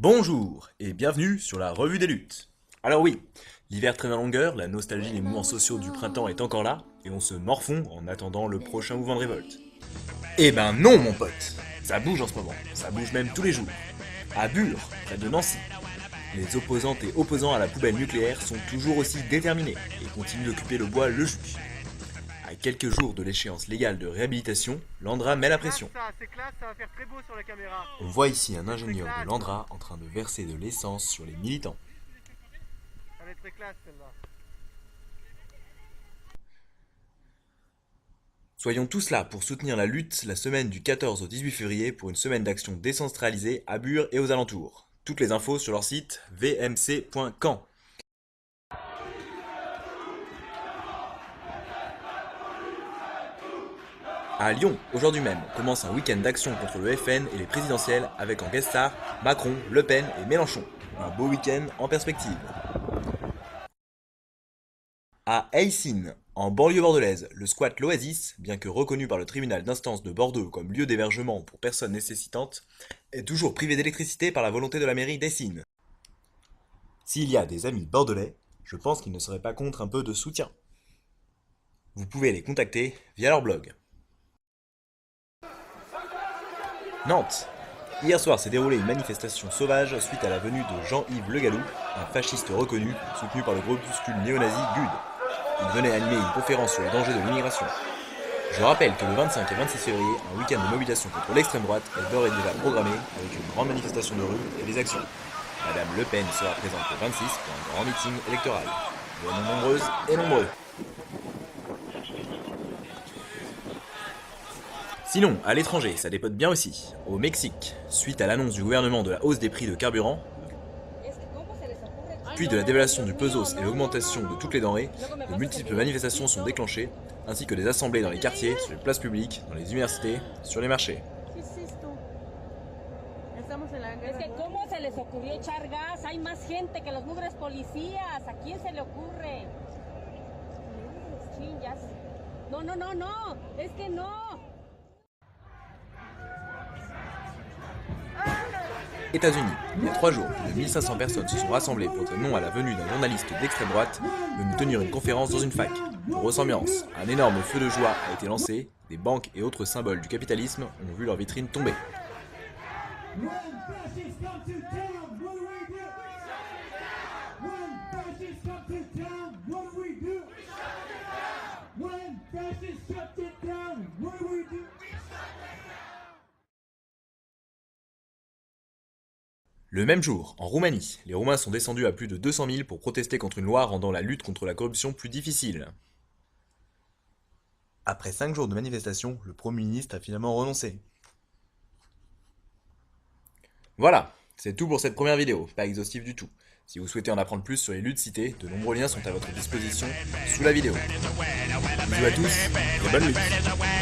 Bonjour et bienvenue sur la revue des luttes. Alors oui, l'hiver traîne en longueur, la nostalgie des mouvements sociaux du printemps est encore là, et on se morfond en attendant le prochain mouvement de révolte. Eh ben non mon pote, ça bouge en ce moment, ça bouge même tous les jours. À Bure, près de Nancy, les opposantes et opposants à la poubelle nucléaire sont toujours aussi déterminés et continuent d'occuper le bois le jus. À quelques jours de l'échéance légale de réhabilitation, l'Andra met la pression. C'est classe, ça va faire très beau sur la caméra. On voit ici un ingénieur de l'Andra en train de verser de l'essence sur les militants. Ça va être très classe celle-là. Soyons tous là pour soutenir la lutte la semaine du 14 au 18 février pour une semaine d'action décentralisée à Bure et aux alentours. Toutes les infos sur leur site vmc.camp. À Lyon, aujourd'hui même, commence un week-end d'action contre le FN et les présidentielles avec en guest star Macron, Le Pen et Mélenchon. Un beau week-end en perspective. À Eysines, en banlieue bordelaise, le squat L'Oasis, bien que reconnu par le tribunal d'instance de Bordeaux comme lieu d'hébergement pour personnes nécessitantes, est toujours privé d'électricité par la volonté de la mairie d'Eysines. S'il y a des amis bordelais, je pense qu'ils ne seraient pas contre un peu de soutien. Vous pouvez les contacter via leur blog. Nantes. Hier soir s'est déroulée une manifestation sauvage suite à la venue de Jean-Yves Le Gallou, un fasciste reconnu, soutenu par le groupuscule néo-nazi GUD. Il venait animer une conférence sur les dangers de l'immigration. Je rappelle que le 25 et 26 février, un week-end de mobilisation contre l'extrême droite est d'ores et déjà programmé avec une grande manifestation de rue et des actions. Madame Le Pen sera présente le 26 pour un grand meeting électoral. Venons nombreuses et nombreux. Sinon, à l'étranger, ça dépote bien aussi. Au Mexique, suite à l'annonce du gouvernement de la hausse des prix de carburant, puis de la dévaluation du pesos et l'augmentation de toutes les denrées, de multiples manifestations sont déclenchées, ainsi que des assemblées dans les quartiers, sur les places publiques, dans les universités, sur les marchés. ¿Cómo se les ocurrió echar gas? Hay más gente que los mugres policías. ¿A quién se le ocurre? Chingas. No, no, no, no. Es que no. États-Unis, il y a 3 jours, plus de 1500 personnes se sont rassemblées pour dire non à la venue d'un journaliste d'extrême droite venu tenir une conférence dans une fac. Pour ressemblance, un énorme feu de joie a été lancé, des banques et autres symboles du capitalisme ont vu leurs vitrines tomber. Le même jour, en Roumanie, les Roumains sont descendus à plus de 200 000 pour protester contre une loi rendant la lutte contre la corruption plus difficile. Après 5 jours de manifestation, le Premier ministre a finalement renoncé. Voilà, c'est tout pour cette première vidéo, pas exhaustive du tout. Si vous souhaitez en apprendre plus sur les luttes citées, de nombreux liens sont à votre disposition sous la vidéo. Bisous à tous et bonne lutte.